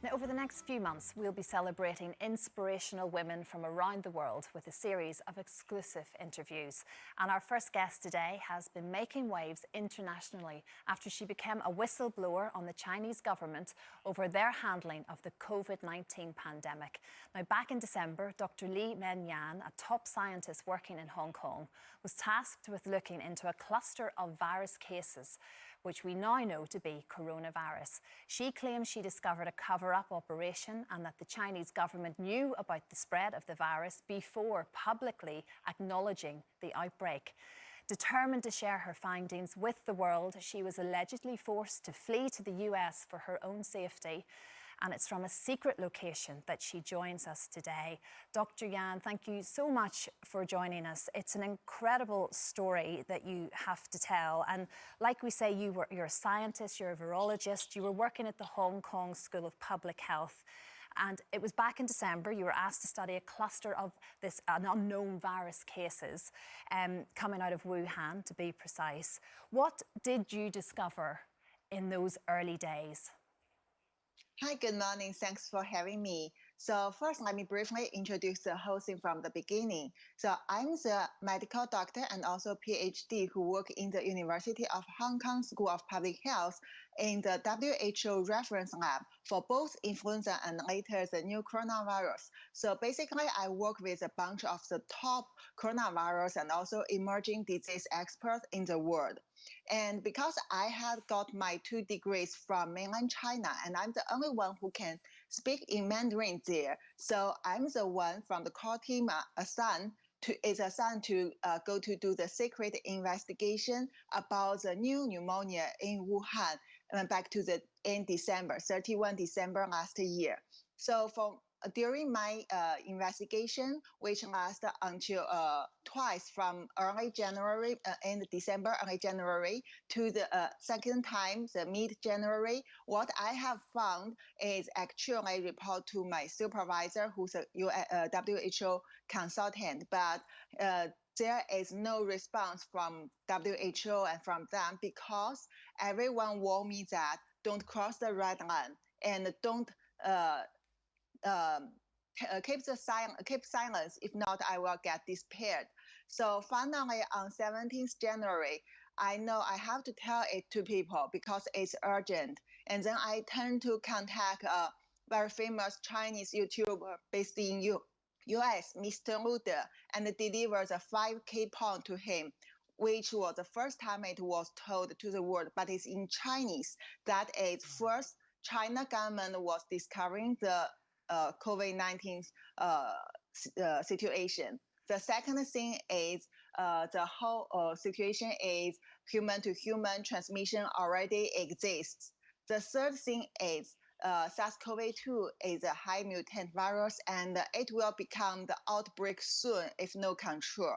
Now, over the next few months, we'll be celebrating inspirational women from around the world with a series of exclusive interviews. And our first guest today has been making waves internationally after she became a whistleblower on the Chinese government over their handling of the Covid-19 pandemic. Now, back in December, Dr. Li-Meng Yan, a top scientist working in Hong Kong, was tasked with looking into a cluster of virus cases, which we now know to be coronavirus. She claims she discovered a cover-up operation and that the Chinese government knew about the spread of the virus before publicly acknowledging the outbreak. Determined to share her findings with the world, she was allegedly forced to flee to the US for her own safety. And it's from a secret location that she joins us today. Dr. Yan, thank you so much for joining us. It's an incredible story that you have to tell. And like we say, you're a scientist, you're a virologist, you were working at the Hong Kong School of Public Health. And it was back in December, you were asked to study a cluster of an unknown virus cases coming out of Wuhan, to be precise. What did you discover in those early days? Hi, good morning. Thanks for having me. So first, let me briefly introduce the whole thing from the beginning. So I'm the medical doctor and also PhD who work in the University of Hong Kong School of Public Health in the WHO reference lab for both influenza and later the new coronavirus. So basically, I work with a bunch of the top coronavirus and also emerging disease experts in the world. And because I had got my 2 degrees from mainland China, and I'm the only one who can speak in Mandarin there, so I'm the one from the core team assigned to go to do the secret investigation about the new pneumonia in Wuhan back to the end December, 31 December last year. So during my investigation, which lasted until twice from early January, end December, early January, to the second time, the mid-January, what I have found is actually report to my supervisor, who's a WHO consultant, but there is no response from WHO and from them because everyone warned me that don't cross the red line and don't keep silence. If not, I will get disappeared. So finally, on 17th January, I know I have to tell it to people because it's urgent. And then I turned to contact a very famous Chinese YouTuber based in US, Mr. Lude, and delivered a 5K pound to him, which was the first time it was told to the world, but it's in Chinese. That is, first, China government was discovering the COVID-19 situation. The second thing is the whole situation is human-to-human transmission already exists. The third thing is SARS-CoV-2 is a high mutant virus and it will become the outbreak soon if no control.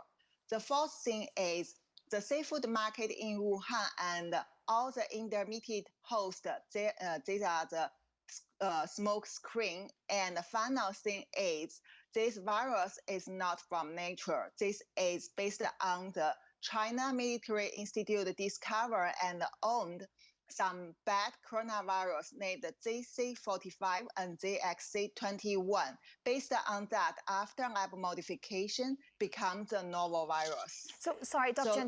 The fourth thing is the seafood market in Wuhan and all the intermediate hosts, these are the smoke screen. And the final thing is this virus is not from nature. This is based on the China Military Institute discovered and owned some bad coronavirus named ZC45 and ZXC21. Based on that, after lab modification, becomes the novel virus. So, sorry, Dr.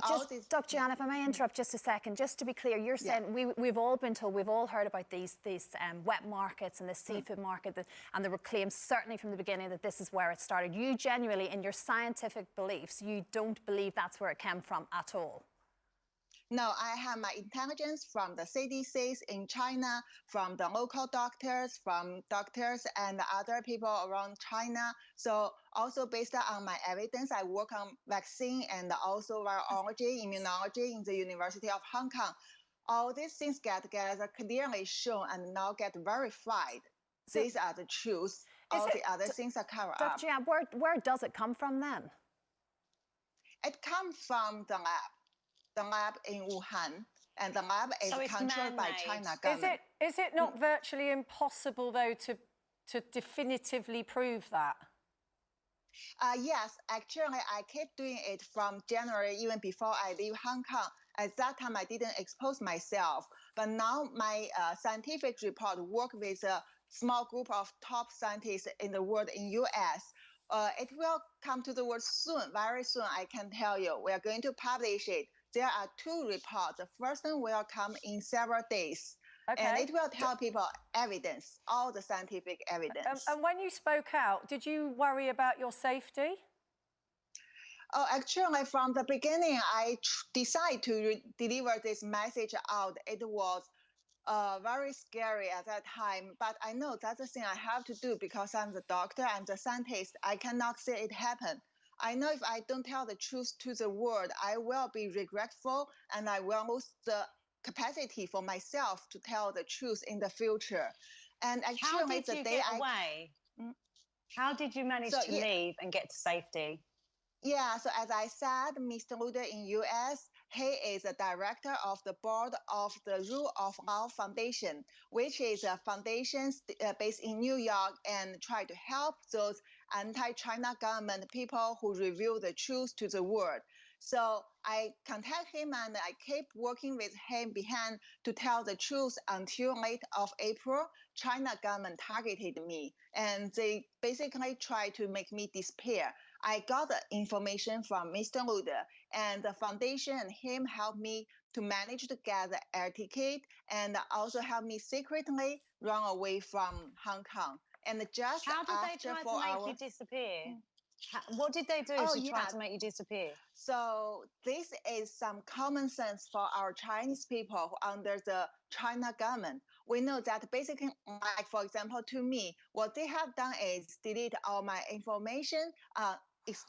Dr. Yan, if I may interrupt just a second, just to be clear, you're saying we've all been told, we've all heard about these wet markets and the seafood market, and there were claims certainly from the beginning that this is where it started. You genuinely, in your scientific beliefs, you don't believe that's where it came from at all? No, I have my intelligence from the CDCs in China, from the local doctors, from doctors and other people around China. So also based on my evidence, I work on vaccine and also virology, immunology in the University of Hong Kong. All these things get clearly shown and now get verified. These are the truths. All the other things are covered up. Dr. Yan, where does it come from then? It comes from the lab. The lab in Wuhan, and the lab is controlled by China government. Is it not virtually impossible, though, to definitively prove that? Yes, actually, I kept doing it from January, even before I leave Hong Kong. At that time, I didn't expose myself. But now my scientific report work with small group of top scientists in the world in US. It will come to the world soon, very soon, I can tell you. We are going to publish it. There are 2 reports. The first one will come in several days. Okay. And it will tell people evidence, all the scientific evidence. And when you spoke out, did you worry about your safety? Oh, actually, from the beginning, I decided to deliver this message out. It was very scary at that time, but I know that's the thing I have to do because I'm the doctor, I'm the scientist. I cannot see it happen. I know if I don't tell the truth to the world, I will be regretful and I will lose the capacity for myself to tell the truth in the future. And actually, how did the you day get away? How did you manage to leave and get to safety? Yeah, so as I said, Mr. Luder in US, he is the director of the board of the Rule of Law Foundation, which is a foundation based in New York and try to help those anti-China government people who reveal the truth to the world. So I contact him and I keep working with him behind to tell the truth until late of April. China government targeted me and they basically tried to make me despair. I got the information from Mr. Luder and the foundation and him helped me to manage to get the air ticket and also helped me secretly run away from Hong Kong. And just how did they try to make you disappear? What did they do to try to make you disappear? So this is some common sense for our Chinese people who under the China government. We know that basically, like for example, to me, what they have done is delete all my information,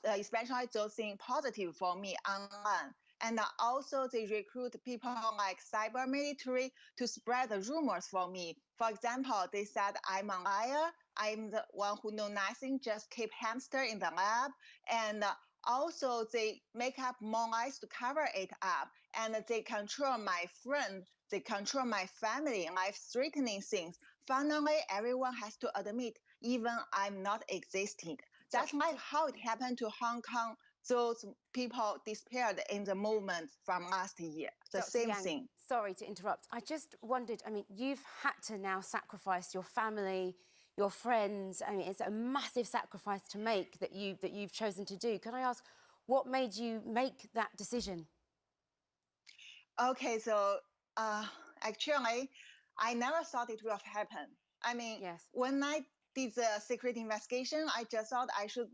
especially those things positive for me online. And also they recruit people like cyber military to spread the rumors for me. For example, they said I'm a liar. I'm the one who know nothing, just keep hamster in the lab. And also they make up more lies to cover it up. And they control my friend. They control my family, life-threatening things. Finally, everyone has to admit, even I'm not existing. That's like how it happened to Hong Kong. Those people disappeared in the movement from last year. The Dr. same Yang, thing. Sorry to interrupt. I just wondered, I mean, you've had to now sacrifice your family, your friends. I mean, it's a massive sacrifice to make that you've chosen to do. Can I ask, what made you make that decision? Okay, so actually, I never thought it would happen. I mean, when I did the secret investigation, I just thought I should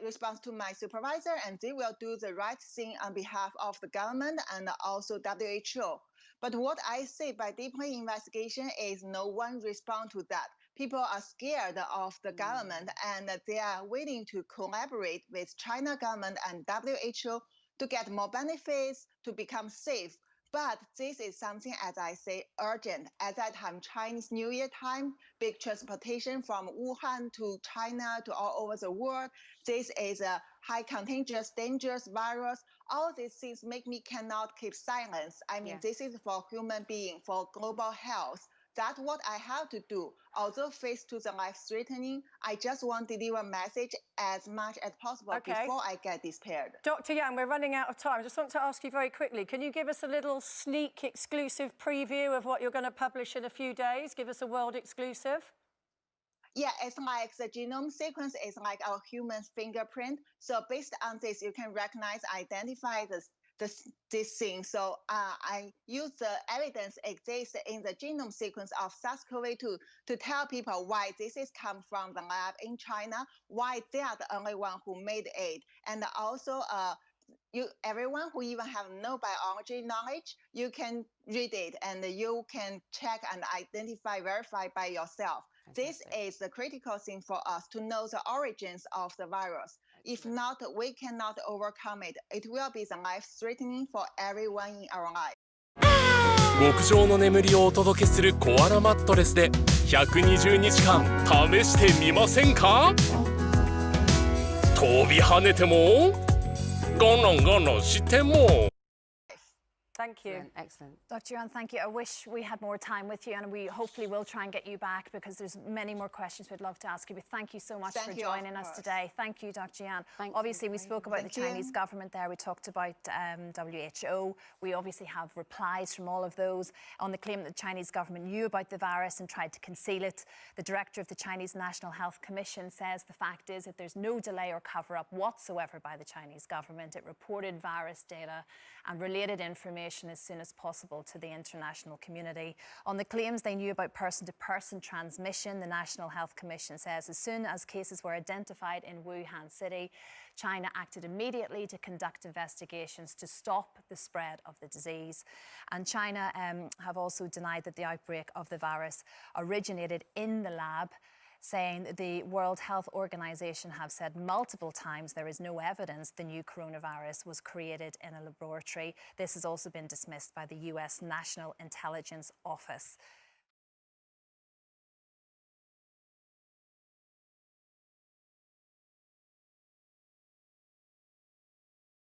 respond to my supervisor and they will do the right thing on behalf of the government and also WHO. But what I see by deeply investigation is no one respond to that. People are scared of the government and they are willing to collaborate with China government and WHO to get more benefits, to become safe. But this is something, as I say, urgent. At that time, Chinese New Year time, big transportation from Wuhan to China to all over the world. This is a high contagious, dangerous virus. All these things make me cannot keep silence. I mean, this is for human being, for global health. That's what I have to do. Although faced to the life-threatening, I just want to deliver a message as much as possible before I get despaired. Dr. Yang, we're running out of time. I just want to ask you very quickly, can you give us a little sneak exclusive preview of what you're going to publish in a few days? Give us a world exclusive. Yeah, it's like the genome sequence is like our human fingerprint. So based on this, you can recognize, identify this thing. So I use the evidence exists in the genome sequence of SARS-CoV-2 to tell people why this is come from the lab in China, why they are the only one who made it. And also everyone who even have no biology knowledge, you can read it and you can check and identify, verify by yourself. This is the critical thing for us to know the origins of the virus. If not, we cannot overcome it. It will be the life-threatening for everyone in our life. 極上の眠りをお届けするコアラマットレスで120日間試してみませんか？飛び跳ねてもゴロンゴロンしても Thank you. Excellent. Dr. Yan, thank you. I wish we had more time with you, and we hopefully will try and get you back because there's many more questions we'd love to ask you. But thank you so much for joining us today. Thank you, Dr. Yan. Obviously, we spoke about the Chinese government there. We talked about WHO. We obviously have replies from all of those on the claim that the Chinese government knew about the virus and tried to conceal it. The director of the Chinese National Health Commission says the fact is that there's no delay or cover-up whatsoever by the Chinese government. It reported virus data and related information as soon as possible to the international community. On the claims they knew about person-to-person transmission, the National Health Commission says as soon as cases were identified in Wuhan City, China acted immediately to conduct investigations to stop the spread of the disease. And China have also denied that the outbreak of the virus originated in the lab, saying the World Health Organization have said multiple times there is no evidence the new coronavirus was created in a laboratory. This has also been dismissed by the US National Intelligence Office.